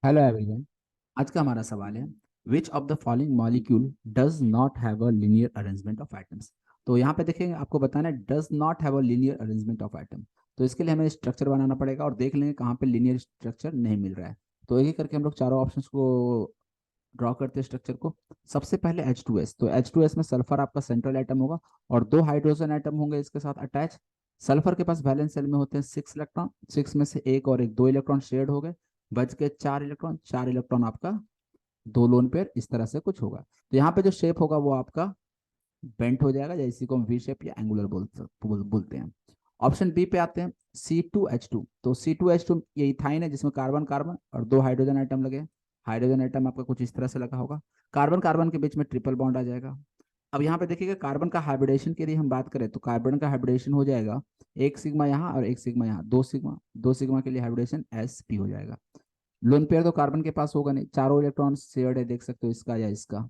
Hello everyone. आज का हमारा सवाल है which of the following molecule does not have a linear arrangement of atoms. तो यहाँ पे देखेंगे, आपको बताना है does not have a linear arrangement of atom. तो इसके लिए हमें स्ट्रक्चर बनाना पड़ेगा और देख लेंगे कहाँ पे लीनियर स्ट्रक्चर नहीं मिल रहा है। तो एक एक करके हम लोग चारों ऑप्शंस को ड्रॉ करते हैं स्ट्रक्चर को। सबसे पहले H2S, तो H2S में सल्फर आपका सेंट्रल एटम होगा और दो हाइड्रोजन एटम होंगे इसके साथ अटैच। सल्फर के पास वैलेंस सेल में होते हैं 6 इलेक्ट्रॉन, 6 में से एक और एक, 2 इलेक्ट्रॉन शेयर्ड हो गए, बच के 4 इलेक्ट्रॉन। 4 इलेक्ट्रॉन आपका दो लोन पेयर, इस तरह से कुछ होगा। तो यहाँ पे जो शेप होगा वो आपका बेंट हो जाएगा, या इसी को हम वी शेप या एंगुलर बोलते हैं। ऑप्शन बी पे आते हैं, C2H2। तो C2H2 ये इथाइन है जिसमें कार्बन कार्बन और दो हाइड्रोजन आइटम लगे। हाइड्रोजन आइटम आपका कुछ इस तरह से लगा होगा, कार्बन कार्बन के बीच में ट्रिपल बॉन्ड आ जाएगा। अब यहाँ पे देखिएगा, कार्बन का हाइब्रिडेशन के लिए हम बात करें तो कार्बन का हाइब्रिडेशन हो जाएगा एक सिग्मा यहाँ और एक सिग्मा यहाँ, 2 सिग्मा। 2 सिग्मा के लिए हाइब्रिडेशन sp हो जाएगा। लोन पेयर तो कार्बन के पास होगा नहीं, चारों इलेक्ट्रॉन शेयर्ड है, देख सकते हो इसका या इसका।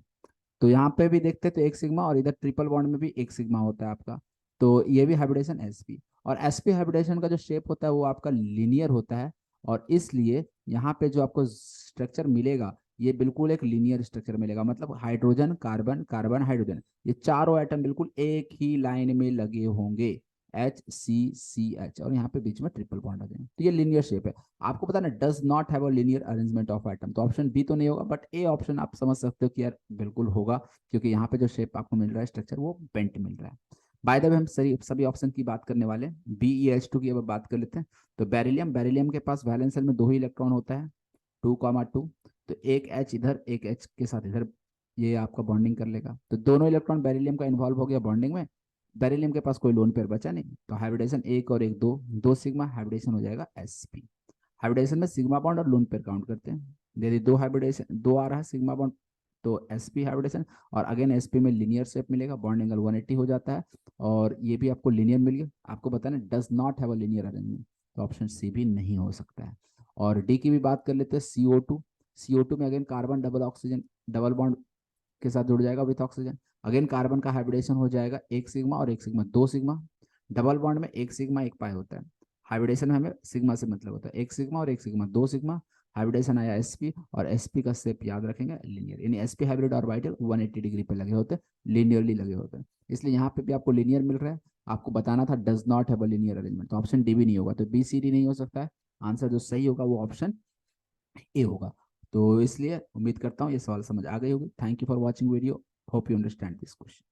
तो यहाँ पे भी देखते हैं तो एक सिग्मा, और इधर ट्रिपल बॉन्ड में भी एक सिग्मा होता है आपका। तो ये भी हाइब्रिडेशन sp। और sp हाइब्रिडेशन का जो शेप होता है वो आपका लीनियर होता है, और इसलिए यहाँ पे जो आपको स्ट्रक्चर मिलेगा ये बिल्कुल एक लीनियर स्ट्रक्चर मिलेगा। मतलब हाइड्रोजन कार्बन कार्बन हाइड्रोजन, ये चारों एटम बिल्कुल एक ही लाइन में लगे होंगे, HCCH, और यहाँ पे बीच में ट्रिपल बॉन्ड आ जाएंगे। तो ये लीनियर शेप है। आपको पता ना does not have a linear arrangement of atom, तो ऑप्शन बी तो नहीं होगा, बट ए ऑप्शन आप समझ सकते हो कि यार बिल्कुल होगा, क्योंकि यहाँ पे जो शेप आपको मिल रहा है स्ट्रक्चर वो बेंट मिल रहा है। बाय द वे हम सही सभी ऑप्शन की बात करने वाले हैं। BeH2 की अब बात कर लेते हैं। तो बेरिलियम, बेरिलियम के पास वैलेंस सेल में दो ही इलेक्ट्रॉन होता है, 2,2। तो एक H इधर, एक H के साथ इधर, ये आपका बॉन्डिंग कर लेगा। तो दोनों इलेक्ट्रॉन बेरिलियम का इन्वॉल्व हो गया बॉन्डिंग में। बेरिलियम के पास कोई लोन पेयर बचा नहीं, तो हाइब्रिडेशन एक और एक, दो, 2 सिग्मा, हाइब्रिडेशन हो जाएगा sp। हाइब्रिडेशन में सिग्मा बॉन्ड और लोन पेयर काउंट करते हैं। यदि दो हाइब्रिडेशन, दो आ रहा है सिग्मा बॉन्ड, तो sp हाइब्रिडेशन। और अगेन sp में लिनियर शेप मिलेगा, बॉन्ड एंगल 180 हो जाता है। और ये भी आपको लिनियर मिल गया। आपको बताना does not have a linear arrangement, तो ऑप्शन सी भी नहीं हो सकता है। और डी की भी बात कर लेते हैं, CO2। CO2 में again carbon double oxygen, double bond के साथ जुड़ जाएगा विथ ऑक्सीजन। अगेन कार्बन का हाइब्रिडेशन हो जाएगा एक सिग्मा और एक सिग्मा, 2 सिग्मा। डबल बॉन्ड में एक सिग्मा एक पाई होता है। हाइब्रिडेशन में हमें सिग्मा से मतलब होता है, एक सिग्मा और एक सिग्मा, 2 सिग्मा। हाइब्रिडेशन आया sp, और sp का शेप याद रखेंगे लीनियर, यानी sp हाइब्रिड ऑर्बिटल 180 डिग्री पे लगे होते हैं, लीनियरली लगे होते हैं। इसलिए यहाँ पे भी आपको लीनियर मिल रहा है। आपको बताना था does not have a linear arrangement, तो ऑप्शन डी भी नहीं होगा, तो BCD नहीं हो सकता है। आंसर जो सही होगा वो ऑप्शन ए होगा। तो इसलिए उम्मीद करता हूँ ये सवाल समझ आ गई होगी। Thank you for watching video, hope you understand this question.